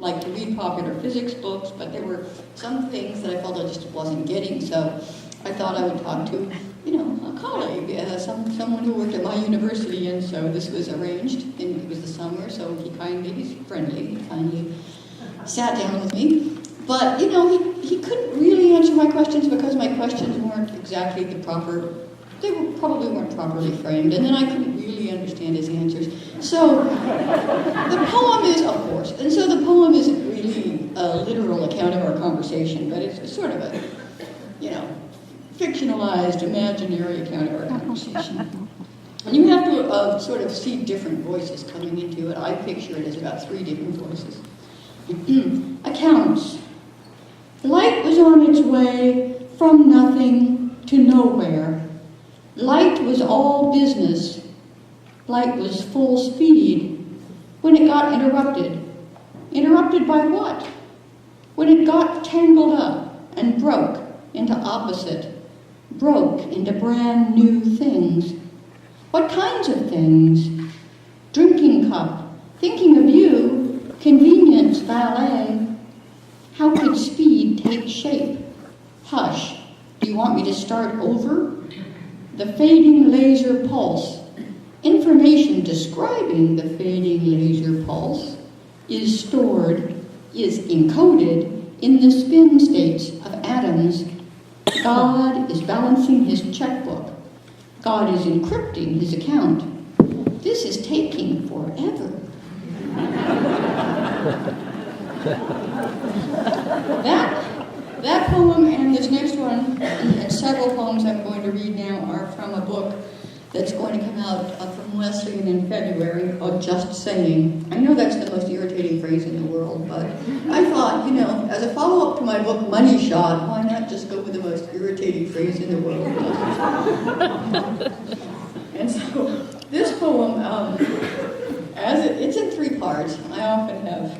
like to read popular physics books, but there were some things that I felt I just wasn't getting, so I thought I would talk to, a colleague, someone who worked at my university, and so this was arranged, and it was the summer, so he's friendly, kindly sat down with me. But, he couldn't really answer my questions because my questions weren't exactly they probably weren't properly framed, and then I couldn't really understand his answers. So the poem isn't really a literal account of our conversation, but it's sort of a, fictionalized, imaginary account of our conversation. And you have to sort of see different voices coming into it. I picture it as about 3 different voices. Accounts. Light was on its way from nothing to nowhere. Light was all business. Light was full speed when it got interrupted. Interrupted by what? When it got tangled up and broke into opposite, broke into brand new things. What kinds of things? Drinking cup, thinking of you, convenience, valet. How could speed take shape? Hush, do you want me to start over? The fading laser pulse. Information describing the fading laser pulse is encoded in the spin states of atoms. God is balancing his checkbook. God is encrypting his account. This is taking forever. That poem and this next one, and several poems I'm going to read now, are from a book that's going to come out from Wesleyan in February called Just Saying. I know that's the most irritating phrase in the world, but I thought, as a follow-up to my book Money Shot, why not just go with the most irritating phrase in the world? And so this poem, it's in 3 parts. I often have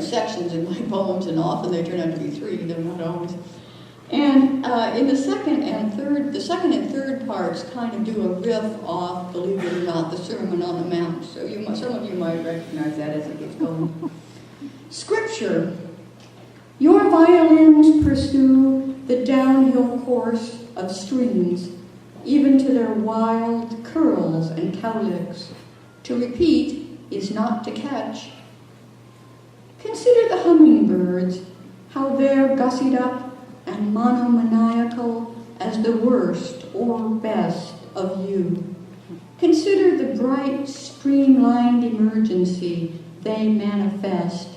sections in my poems, and often they turn out to be 3, they're not always. And in the second and third parts kind of do a riff off, believe it or not, the Sermon on the Mount. So some of you might recognize that as it gets going. Scripture. Your violins pursue the downhill course of streams, even to their wild curls and cowlicks. To repeat is not to catch. Consider the hummingbirds, how they're gussied up and monomaniacal as the worst or best of you. Consider the bright, streamlined emergency they manifest.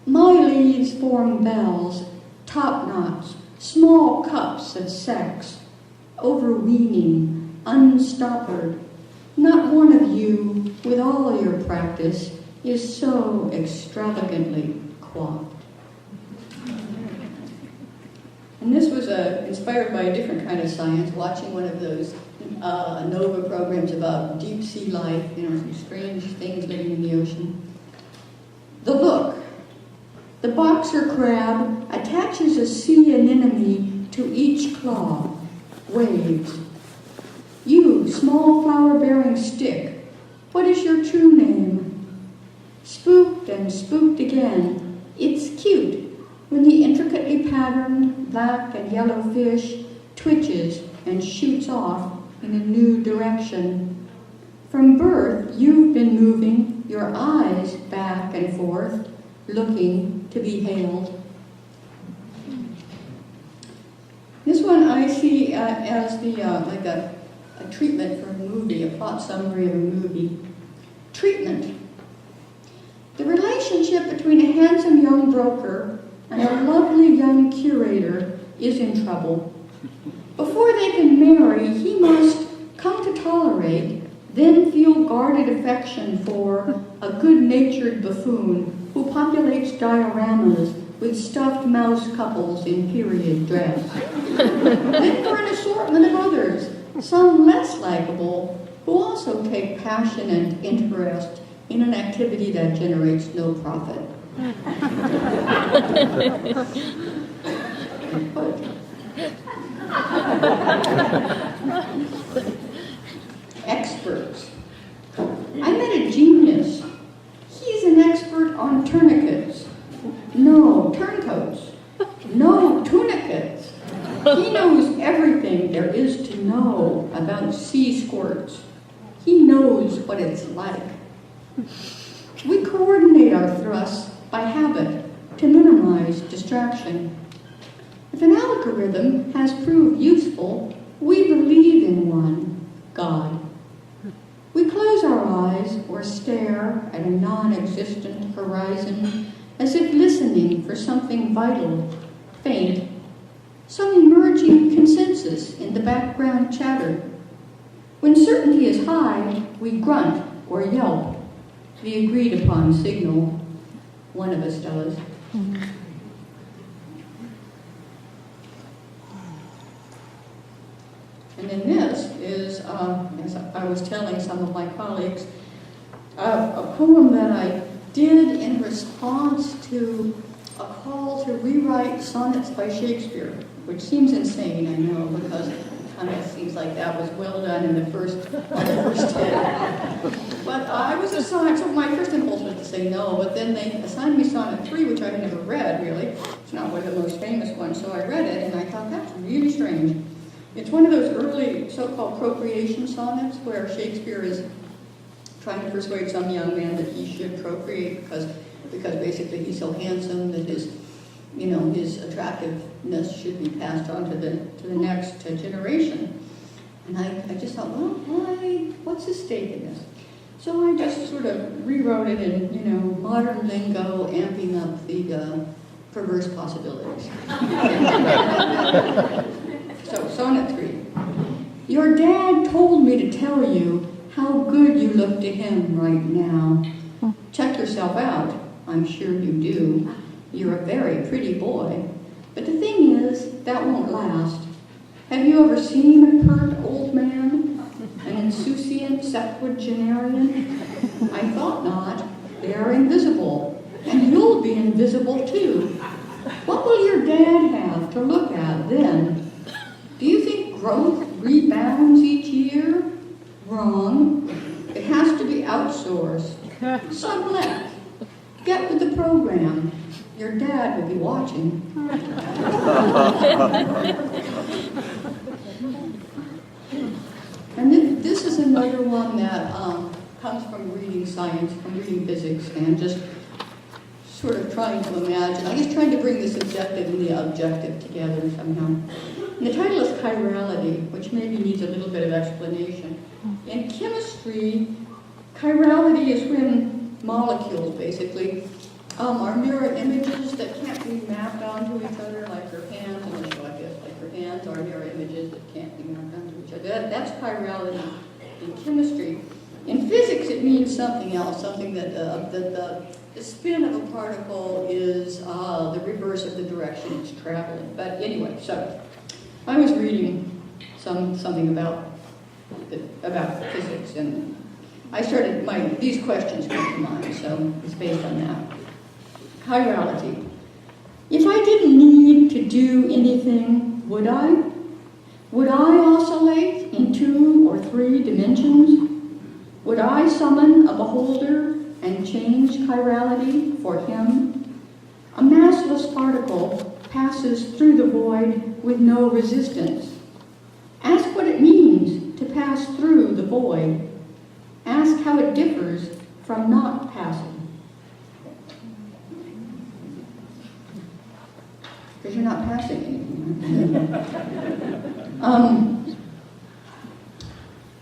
My leaves form bells, top knots, small cups of sex, overweening, unstoppered. Not one of you, with all your practice, is so extravagantly coiffed. And this was inspired by a different kind of science, watching one of those NOVA programs about deep sea life, some strange things living in the ocean. The look. The boxer crab attaches a sea anemone to each claw, waves. You, small flower-bearing stick, what is your true name? Spooked and spooked again. It's cute when the intricately patterned black and yellow fish twitches and shoots off in a new direction. From birth, you've been moving your eyes back and forth, looking to be hailed. This one I see as like a treatment for a movie, a plot summary of a movie. Treatment. The relationship between a handsome young broker and a lovely young curator is in trouble. Before they can marry, he must come to tolerate, then feel guarded affection for a good-natured buffoon who populates dioramas with stuffed mouse couples in period dress. Then for an assortment of others, some less likable, who also take passion and interest in an activity that generates no profit. Experts. I met a genius. He's an expert on made our thrusts by habit to minimize distraction. If an algorithm has proved useful, we believe in one, God. We close our eyes or stare at a non-existent horizon as if listening for something vital, faint, some emerging consensus in the background chatter. When certainty is high, we grunt or yelp, the agreed-upon signal. One of us does. And then this is, as I was telling some of my colleagues, a poem that I did in response to a call to rewrite sonnets by Shakespeare, which seems insane, I know, because it kind of seems like that was well done on the first day. But I was assigned, so my first impulse was to say no, but then they assigned me Sonnet 3, which I had never read, really. It's not one of the most famous ones, so I read it, and I thought, that's really strange. It's one of those early so-called procreation sonnets where Shakespeare is trying to persuade some young man that he should procreate because basically he's so handsome that his attractiveness should be passed on to the next generation. And I just thought, well, what's the stake in this? So I just sort of rewrote it in, modern lingo, amping up the perverse possibilities. So, Sonnet 3. Your dad told me to tell you how good you look to him right now. Check yourself out. I'm sure you do. You're a very pretty boy. But the thing is, that won't last. Have you ever seen a pert old man? An insouciant septuagenarian? I thought not. They are invisible. And you'll be invisible too. What will your dad have to look at then? Do you think growth rebounds each year? Wrong. It has to be outsourced. Sublet. Get with the program. Your dad will be watching. And this is another one that comes from reading science, from reading physics, and just sort of trying to imagine. I'm just trying to bring the subjective and the objective together somehow. And the title is chirality, which maybe needs a little bit of explanation. In chemistry, chirality is when molecules, basically, are mirror images that can't be mapped onto each other, like your hands, like your hands are mirror images that can't be mapped onto each other. That's chirality in chemistry. In physics, it means something else, something that the spin of a particle is the reverse of the direction it's traveling. But anyway, so I was reading something about physics, and I started these questions came to mind, so it's based on that. Chirality. If I didn't need to do anything, would I? Would I oscillate in 2 or 3 dimensions? Would I summon a beholder and change chirality for him? A massless particle passes through the void with no resistance. Ask what it means to pass through the void. Ask how it differs from not passing. Because you're not passing anything.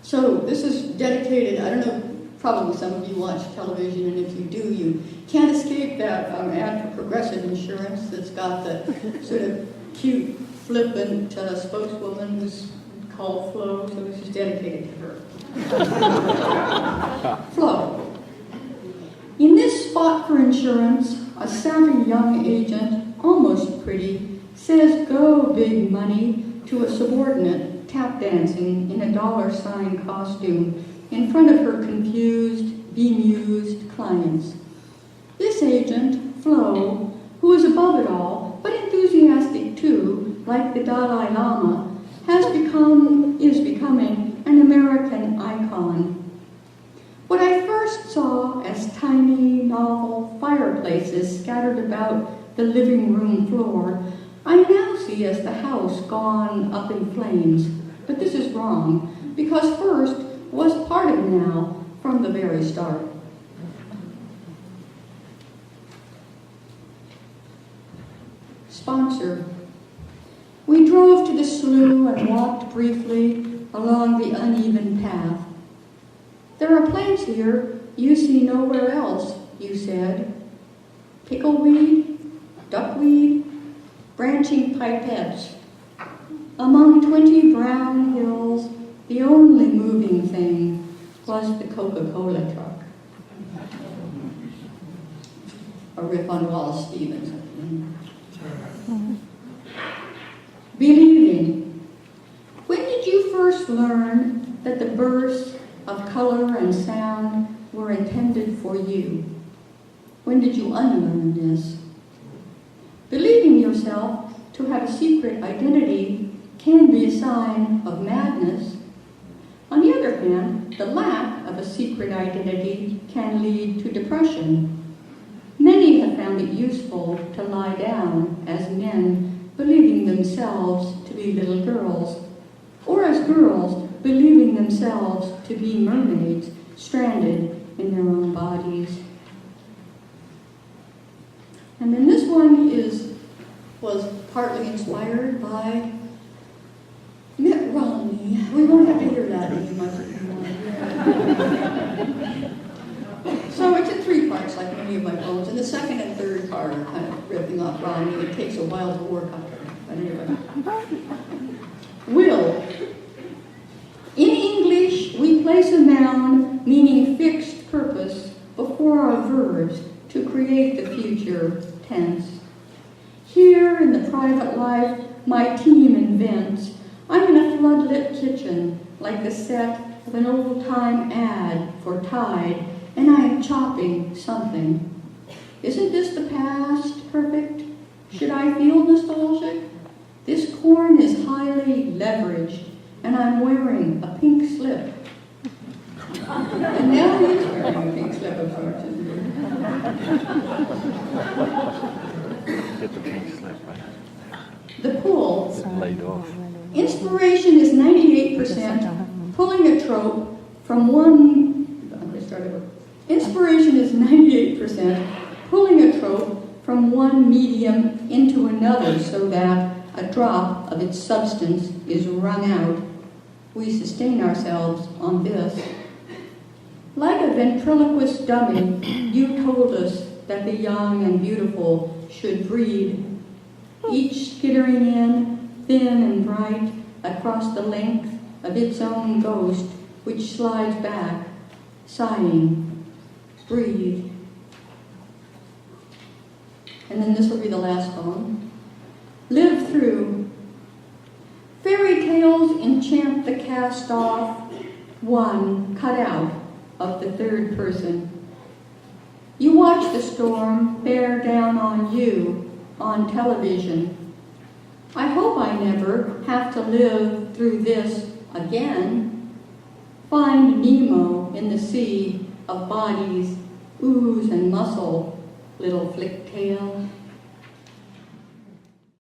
So this is dedicated, I don't know, probably some of you watch television, and if you do, you can't escape that ad for Progressive Insurance that's got the sort of cute, flippant spokeswoman who's called Flo, so this is dedicated to her. Flo. In this spot for insurance, a savvy young agent, almost pretty, says go big money to a subordinate tap dancing in a $sign costume in front of her confused, bemused clients. This agent, Flo, who is above it all, but enthusiastic too, like the Dalai Lama, is becoming an American icon. What I first saw as tiny, novel fireplaces scattered about the living room floor, I now see as the house gone up in flames. But this is wrong, because first was part of now from the very start. Sponsor. We drove to the slough and walked briefly along the uneven path. There are plants here you see nowhere else, you said. Pickleweed, duckweed, branching pipettes. Among 20 brown hills, the only moving thing was the Coca-Cola truck. A riff on Wallace Stevens. Believing. When did you first learn that the bursts of color and sound were intended for you? When did you unlearn this? Believing yourself to have a secret identity can be a sign of madness. On the other hand, the lack of a secret identity can lead to depression. Many have found it useful to lie down as men, believing themselves to be little girls, or as girls, believing themselves to be mermaids stranded in their own bodies. And then this one was partly inspired by Mitt Romney. We won't have to hear that very much anymore. So it's in 3 parts, like many of my poems, and the second and third part are kind of ripping off Romney. It takes a while to work on it. But anyway. Will. In English, we place a noun meaning fixed purpose before our verbs to create the future tense. Here in the private life my team invents, I'm in a floodlit kitchen like the set of an old-time ad for Tide, and I am chopping something. Isn't this the past perfect? Should I feel nostalgic? This corn is highly leveraged, and I'm wearing a pink slip. And now he's wearing a pink slip of sorts, isn't he? Get the pink slip, right? The pull. It's laid off. Inspiration is 98% pulling a trope from one. I'm going to start over. Inspiration is 98% pulling a trope from one medium into another so that a drop of its substance is wrung out. We sustain ourselves on this. Like a ventriloquist dummy, you told us that the young and beautiful should breed, each skittering in, thin and bright, across the length of its own ghost, which slides back, sighing, breathe. And then this will be the last poem. Live through. Fairy tales enchant the cast-off, one cut out of the third person. You watch the storm bear down on you on television. I hope I never have to live through this again. Find Nemo in the sea of bodies, ooze and muscle, little flick tail.